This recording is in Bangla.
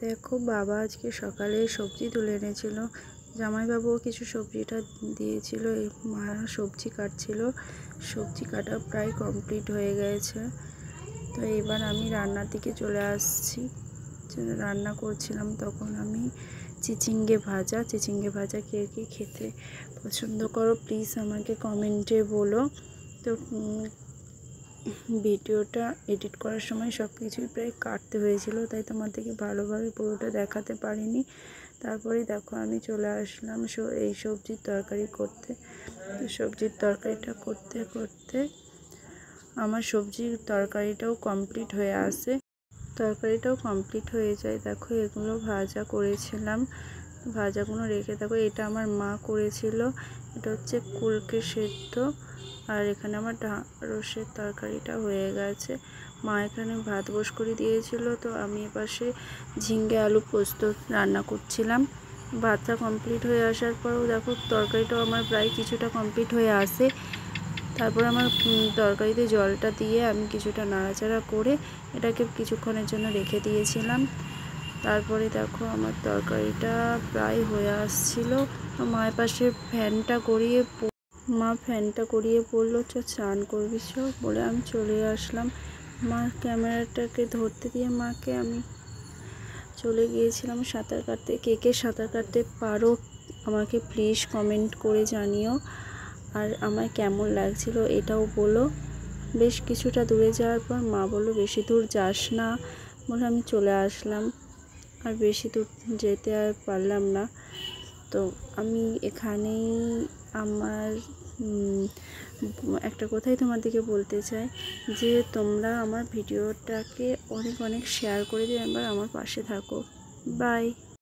দেখো বাবা আজকে সকালে সবজি তুলে এনেছিল, জামাইবাবুও কিছু সবজিটা দিয়েছিল। এই মা সবজি কাটছিল, সবজি কাটা প্রায় কমপ্লিট হয়ে গেছে। তো এবার আমি রান্নার দিকে চলে আসছি। রান্না করছিলাম তখন আমি চিচিঙ্গে ভাজা কে কে খেতে পছন্দ করো প্লিজ আমাকে কমেন্টে বলো। তো ভিডিওটা এডিট করার সময় সব কিছুই প্রায় কাটতে হয়েছিল, তাই তোমাদেরকে ভালোভাবে পুরোটা দেখাতে পারিনি। তারপরে দেখো আমি চলে আসলাম এই সবজির তরকারি করতে। তো সবজির তরকারিটা করতে করতে আমার সবজির তরকারিটাও কমপ্লিট হয়ে আসে, তরকারিটাও কমপ্লিট হয়ে যায়। দেখো এগুলো ভাজা করেছিলাম, ভাজাগুলো রেখে দেখো এটা আমার মা করেছিল, এটা হচ্ছে কুলকে সেদ্ধ। আর এখানে আমার ঢ্যাঁড়সের তরকারিটা হয়ে গেছে। মা এখানে ভাত বস করে দিয়েছিল, তো আমি এপাশে ঝিঙ্গে আলু পোস্ত রান্না করছিলাম। ভাতটা কমপ্লিট হয়ে আসার পরেও দেখো তরকারিটাও আমার প্রায় কিছুটা কমপ্লিট হয়ে আসে। তারপর আমার তরকারিতে জলটা দিয়ে আমি কিছুটা নাড়াচাড়া করে এটাকে কিছুক্ষণের জন্য রেখে দিয়েছিলাম। তারপরে দেখো আমার তরকারিটা প্রায় হয়ে আসছিল। মায়ের পাশে মা ফ্যানটা গড়িয়ে পড়লো, চান করবি সব বলে আমি চলে আসলাম। মা ক্যামেরাটাকে ধরতে দিয়ে মাকে আমি চলে গিয়েছিলাম সাঁতার কাটতে। কে কে সাঁতার কাটতে পারো আমাকে প্লিজ কমেন্ট করে জানিও, আর আমার কেমন লাগছিল এটাও বলো। বেশ কিছুটা দূরে যাওয়ার পর মা বললো বেশি দূর যাস না বলে আমি চলে আসলাম, আর বেশি দূর যেতে আর পারলাম না। তো আমি এখানেই আমার একটা কথাই তোমাদেরকে বলতে চাই যে তোমরা আমার ভিডিওটাকে অনেক অনেক শেয়ার করে দিয়ে একবার আমার পাশে থাকো। বাই।